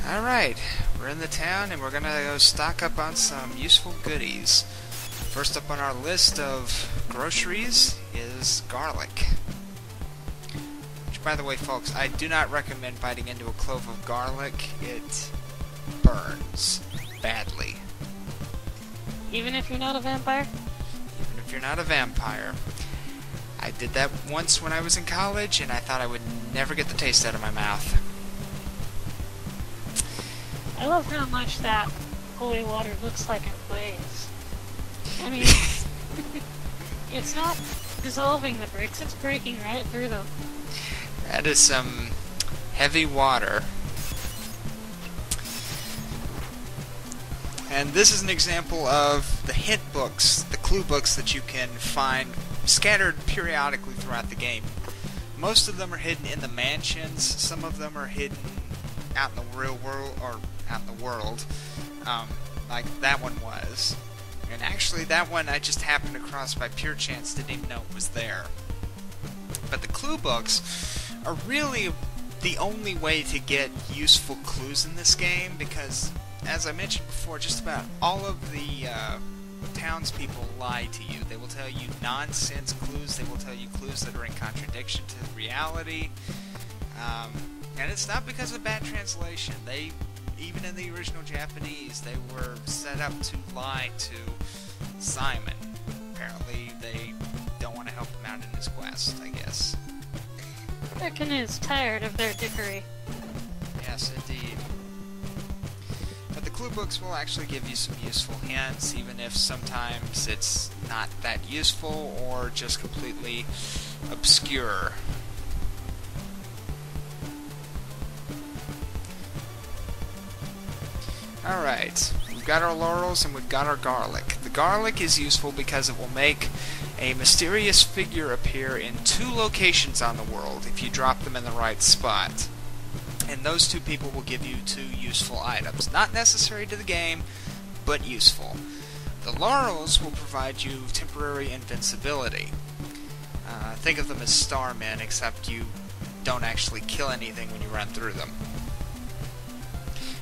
Alright, we're in the town and we're gonna go stock up on some useful goodies. First up on our list of groceries is garlic. Which, by the way, folks, I do not recommend biting into a clove of garlic. It burns badly. Even if you're not a vampire? Even if you're not a vampire. I did that once when I was in college and I thought I would never get the taste out of my mouth. I love how much that holy water looks like it weighs. I mean, it's not dissolving the bricks, it's breaking right through them. That is some heavy water. And this is an example of the hint books, the clue books that you can find scattered periodically throughout the game. Most of them are hidden in the mansions, some of them are hidden out in the real world, or out in the world, like that one was. And actually that one I just happened across by pure chance, didn't even know it was there. But the clue books are really the only way to get useful clues in this game, because as I mentioned before, just about all of the townspeople lie to you. They will tell you nonsense clues, they will tell you clues that are in contradiction to reality, and it's not because of bad translation. Even in the original Japanese, they were set up to lie to Simon. Apparently, they don't want to help him out in his quest, I guess. Artican is tired of their dickery. Yes, indeed. But the clue books will actually give you some useful hints, even if sometimes it's not that useful or just completely obscure. Alright, we've got our laurels and we've got our garlic. The garlic is useful because it will make a mysterious figure appear in 2 locations on the world if you drop them in the right spot. And those 2 people will give you 2 useful items. Not necessary to the game, but useful. The laurels will provide you temporary invincibility. Think of them as starmen, except you don't actually kill anything when you run through them.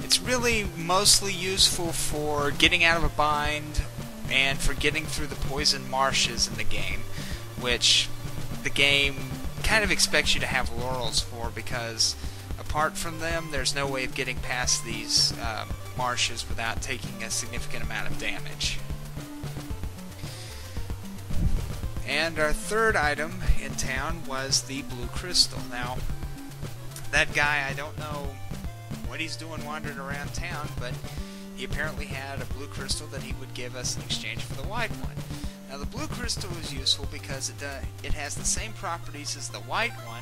It's really mostly useful for getting out of a bind and for getting through the poison marshes in the game, which the game kind of expects you to have laurels for, because apart from them, there's no way of getting past these marshes without taking a significant amount of damage. And our third item in town was the blue crystal. Now, that guy, I don't know what he's doing wandering around town, but he apparently had a blue crystal that he would give us in exchange for the white one. Now, the blue crystal is useful because it has the same properties as the white one,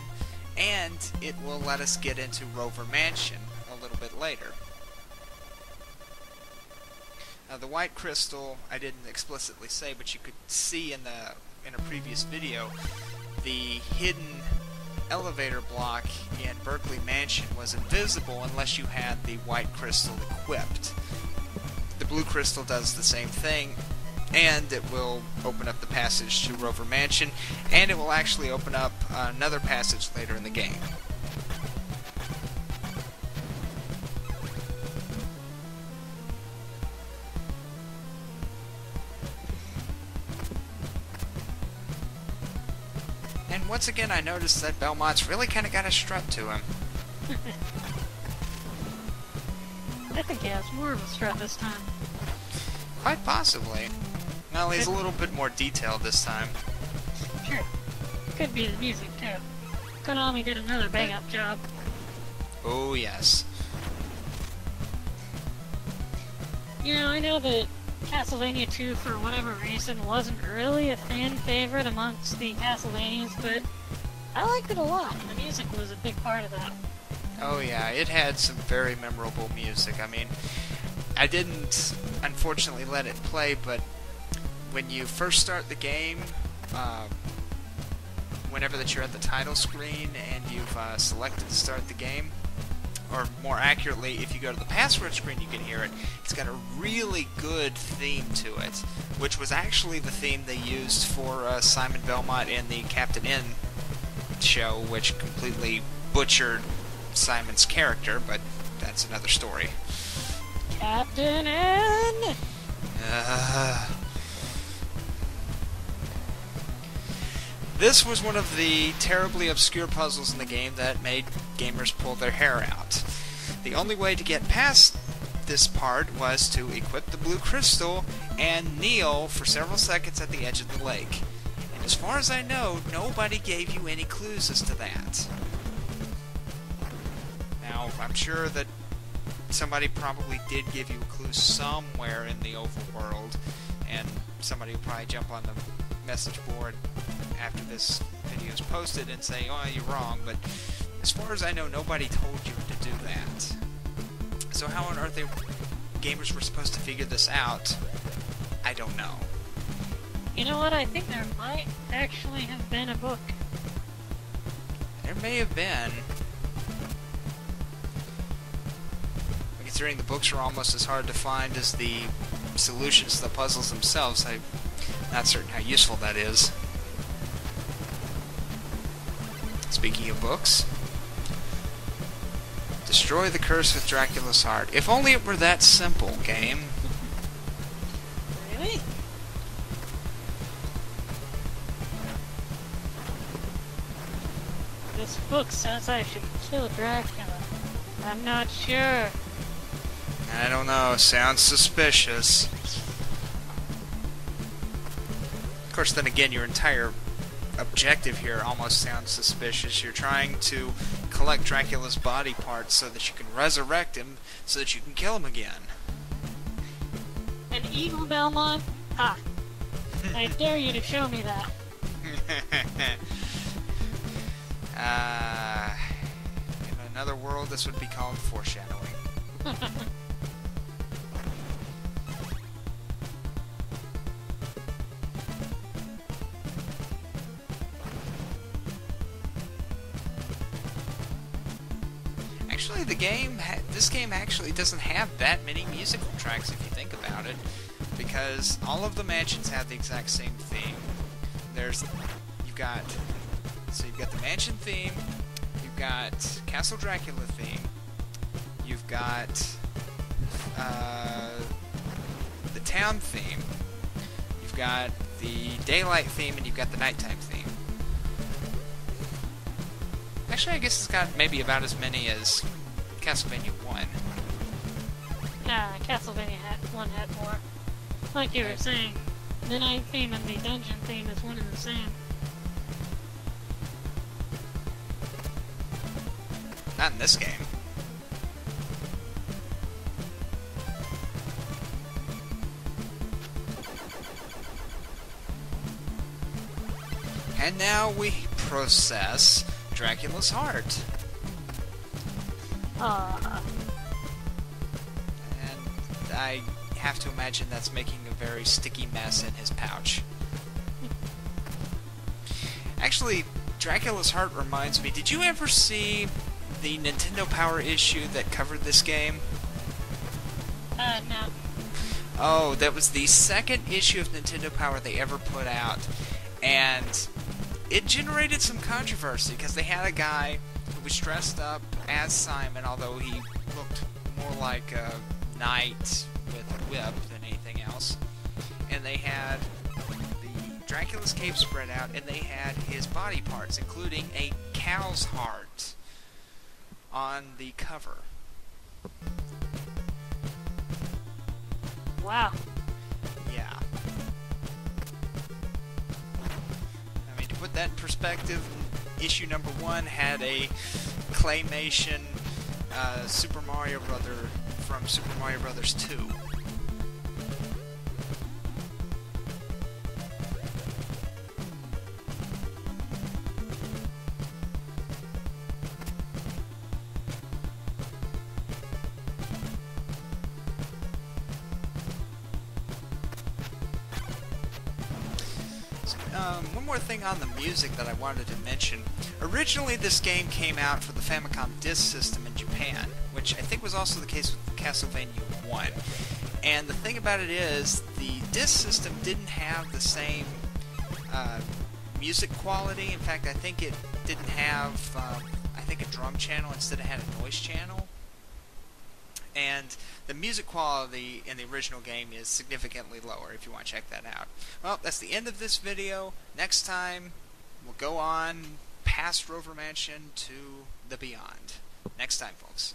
and it will let us get into Rover Mansion a little bit later. Now, the white crystal, I didn't explicitly say, but you could see in a previous video, the hidden elevator block in Berkeley Mansion was invisible unless you had the white crystal equipped. The blue crystal does the same thing, and it will open up the passage to Rover Mansion, and it will actually open up another passage later in the game. And once again, I noticed that Belmont's really kind of got a strut to him. I think he has more of a strut this time. Quite possibly. Well, he's a little bit more detailed this time. Sure. Could be the music, too. Konami did another bang-up job. Oh, yes. You know, I know that Castlevania 2, for whatever reason, wasn't really a fan favorite amongst the Castlevanias, but I liked it a lot. The music was a big part of that. Oh yeah, it had some very memorable music. I mean, I didn't, unfortunately, let it play, but when you first start the game, whenever that you're at the title screen and you've selected to start the game, or more accurately, if you go to the password screen, you can hear it. It's got a really good theme to it, which was actually the theme they used for Simon Belmont in the Captain N show, which completely butchered Simon's character, but that's another story. Captain N! This was one of the terribly obscure puzzles in the game that made gamers pull their hair out. The only way to get past this part was to equip the blue crystal and kneel for several seconds at the edge of the lake. And as far as I know, nobody gave you any clues as to that. Now, I'm sure that somebody probably did give you a clue somewhere in the overworld, and somebody will probably jump on the message board after this video is posted and say, oh, you're wrong, but as far as I know, nobody told you to do that. So how on earth gamers were supposed to figure this out, I don't know. You know what, I think there might actually have been a book. There may have been. Considering the books are almost as hard to find as the solutions to the puzzles themselves, I'm not certain how useful that is. Speaking of books, destroy the curse with Dracula's heart. If only it were that simple, game. Really? This book says I should kill Dracula. I'm not sure. I don't know. Sounds suspicious. Of course, then again, your entire objective here almost sounds suspicious. You're trying to collect Dracula's body parts so that you can resurrect him, so that you can kill him again. An evil Belmont? Ha! I dare you to show me that. In another world, this would be called foreshadowing. Actually, this game actually doesn't have that many musical tracks if you think about it, because all of the mansions have the exact same theme. You've got the mansion theme, you've got Castle Dracula theme, you've got the town theme, you've got the daylight theme, and you've got the nighttime theme. Actually, I guess it's got maybe about as many as Castlevania 1. Nah, Castlevania 1 had more. Like you were saying, the night theme and the dungeon theme is one and the same. Not in this game. And now we process Dracula's heart. And I have to imagine that's making a very sticky mess in his pouch. Actually, Dracula's heart reminds me, did you ever see the Nintendo Power issue that covered this game? No. Oh, that was the second issue of Nintendo Power they ever put out, and it generated some controversy because they had a guy who was dressed up as Simon, although he looked more like a knight with a whip than anything else. And they had the Dracula's cape spread out, and they had his body parts, including a cow's heart, on the cover. Wow. Yeah. I mean, to put that in perspective, issue number 1 had a claymation Super Mario Brother from Super Mario Brothers 2. One more thing on the music that I wanted to mention. Originally, this game came out for the Famicom Disk System in Japan, which I think was also the case with Castlevania 1. And the thing about it is, the Disk System didn't have the same music quality. In fact, I think it didn't have, a drum channel. Instead it had a noise channel. And the music quality in the original game is significantly lower if you want to check that out. Well, that's the end of this video. Next time, we'll go on past Rover Mansion to the Beyond. Next time, folks.